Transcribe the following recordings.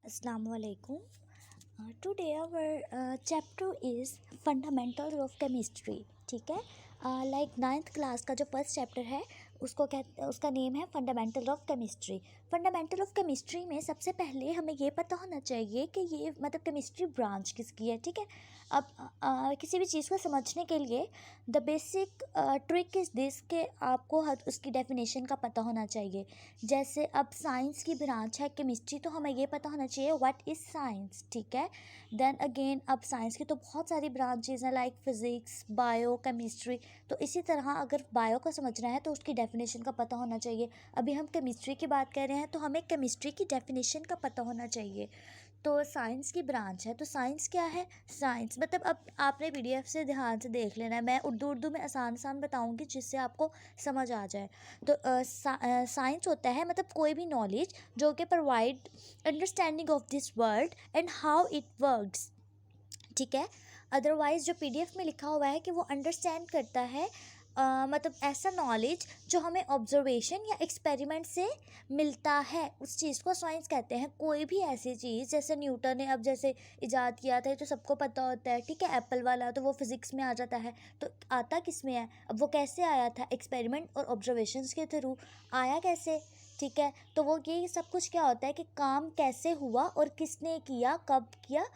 Assalamu alaikum. Today our chapter is fundamentals of chemistry. ठीक है, like ninth class का जो फर्स्ट चैप्टर है उसका नेम है fundamental of chemistry. Fundamental of chemistry में सबसे पहले हमें ये पता होना चाहिए कि ये मतलब केमिस्ट्री ब्रांच किसकी है। ठीक है, अब किसी भी चीज़ को समझने के लिए the basic trick is this के आपको हर उसकी डेफिनेशन का पता होना चाहिए। जैसे अब साइंस की ब्रांच है केमिस्ट्री, तो हमें ये पता होना चाहिए व्हाट इज़ साइंस। ठीक है, देन अगेन अब साइंस की तो बहुत सारी ब्रांचेज हैं लाइक फिज़िक्स, बायो, केमिस्ट्री। तो इसी तरह अगर बायो को समझना है तो उसकी डेफिनेशन का पता होना चाहिए। अभी हम केमिस्ट्री की बात कर रहे हैं तो हमें केमिस्ट्री की डेफिनेशन का पता होना चाहिए। तो साइंस की ब्रांच है, तो साइंस क्या है? साइंस मतलब अब आपने पीडीएफ से ध्यान से देख लेना है, मैं उर्दू में आसान बताऊंगी जिससे आपको समझ आ जाए। तो साइंस होता है मतलब कोई भी नॉलेज जो कि provide understanding of this world and how it works. ठीक है, अदरवाइज़ जो पीडीएफ में लिखा हुआ है कि वो अंडरस्टैंड करता है मतलब ऐसा नॉलेज जो हमें ऑब्जर्वेशन या एक्सपेरिमेंट से मिलता है, उस चीज़ को साइंस कहते हैं। कोई भी ऐसी चीज़ जैसे न्यूटन ने अब जैसे इजाद किया था, तो सबको पता होता है। ठीक है, एप्पल वाला तो वो फिज़िक्स में आ जाता है, तो आता किस में है? अब वो कैसे आया था? एक्सपेरिमेंट और ऑब्जर्वेशंस के थ्रू आया कैसे? ठीक है, तो वो ये सब कुछ क्या होता है कि काम कैसे हुआ और किसने किया, कब किया,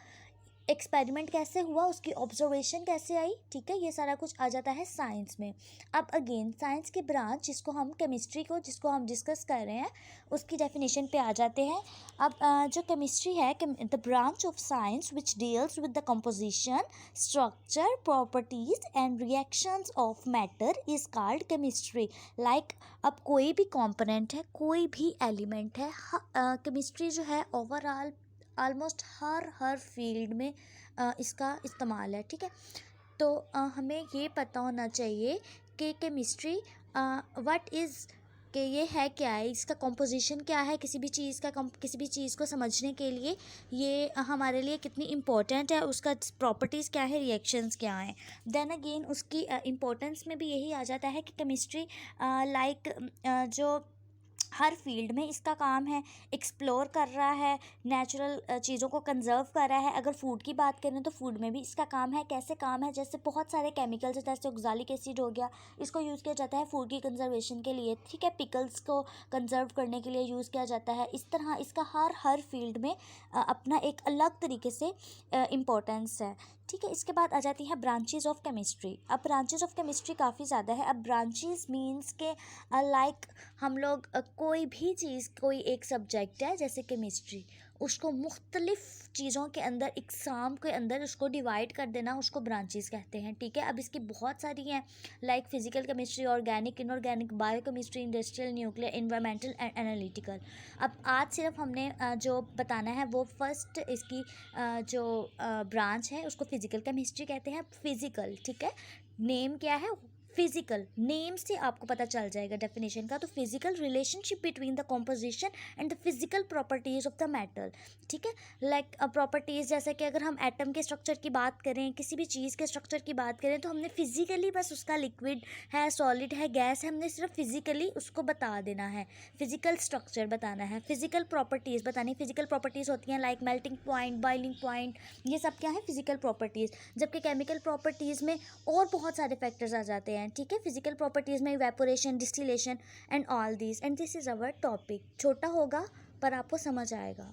एक्सपेरिमेंट कैसे हुआ, उसकी ऑब्जर्वेशन कैसे आई। ठीक है, ये सारा कुछ आ जाता है साइंस में। अब अगेन साइंस की ब्रांच जिसको हम केमिस्ट्री को जिसको हम डिस्कस कर रहे हैं उसकी डेफिनेशन पे आ जाते हैं। अब जो केमिस्ट्री है, the branch of science which deals with the composition, structure, properties and reactions of matter is called chemistry. Like अब कोई भी कंपोनेंट है, कोई भी एलिमेंट है, केमिस्ट्री जो है ओवरऑल ऑलमोस्ट हर फील्ड में इसका इस्तेमाल है। ठीक है, तो हमें ये पता होना चाहिए कि केमिस्ट्री व्हाट इज़ कि ये है क्या है, इसका कंपोजिशन क्या है, किसी भी चीज़ को समझने के लिए ये हमारे लिए कितनी इम्पोर्टेंट है, उसका प्रॉपर्टीज़ क्या है, रिएक्शंस क्या हैं। देन अगेन उसकी इम्पोर्टेंस में भी यही आ जाता है कि केमिस्ट्री लाइक जो हर फील्ड में इसका काम है, एक्सप्लोर कर रहा है, नेचुरल चीज़ों को कंजर्व कर रहा है। अगर फूड की बात करें तो फूड में भी इसका काम है। कैसे काम है? जैसे बहुत सारे केमिकल्स हैं, जैसे ऑक्ज़ैलिक एसिड हो गया, इसको यूज़ किया जाता है फूड की कंजर्वेशन के लिए। ठीक है, पिकल्स को कंजर्व करने के लिए यूज़ किया जाता है। इस तरह इसका हर फील्ड में अपना एक अलग तरीके से इम्पोर्टेंस है। ठीक है, इसके बाद आ जाती है ब्रांचेज ऑफ केमिस्ट्री। अब ब्रांचेज ऑफ केमिस्ट्री काफ़ी ज़्यादा है। अब ब्रांचेज मीन्स के लाइक हम लोग कोई भी चीज़, कोई एक सब्जेक्ट है जैसे केमिस्ट्री, उसको मुख्तलिफ़ चीज़ों के अंदर, एग्ज़ाम के अंदर उसको डिवाइड कर देना, उसको ब्रांचेस कहते हैं। ठीक है, अब इसकी बहुत सारी हैं like physical chemistry, organic, inorganic, bio chemistry, industrial, nuclear, environmental and analytical. अब आज सिर्फ हमने जो बताना है वो फर्स्ट इसकी जो ब्रांच है उसको फिज़िकल केमिस्ट्री कहते हैं। फिज़िकल, ठीक है, नेम क्या है? फिजिकल। नेम से आपको पता चल जाएगा डेफिनेशन का। तो physical relationship between the composition and the physical properties of the metal. ठीक है, लाइक प्रॉपर्टीज़ जैसे कि अगर हम एटम के स्ट्रक्चर की बात करें, किसी भी चीज़ के स्ट्रक्चर की बात करें, तो हमने फिजिकली बस उसका लिक्विड है, सॉलिड है, गैस है, हमने सिर्फ फिजिकली उसको बता देना है, फिजिकल स्ट्रक्चर बताना है। फिजिकल प्रॉपर्टीज़ बतानी, फिजिकल प्रॉपर्टीज़ होती हैं like melting point, boiling point, ये सब क्या है? Physical properties. जबकि केमिकल प्रॉपर्टीज़ में और बहुत सारे फैक्टर्स आ जाते हैं। ठीक है, फिजिकल प्रॉपर्टीज़ में evaporation, distillation and all this, and this is our topic. छोटा होगा पर आपको समझ आएगा।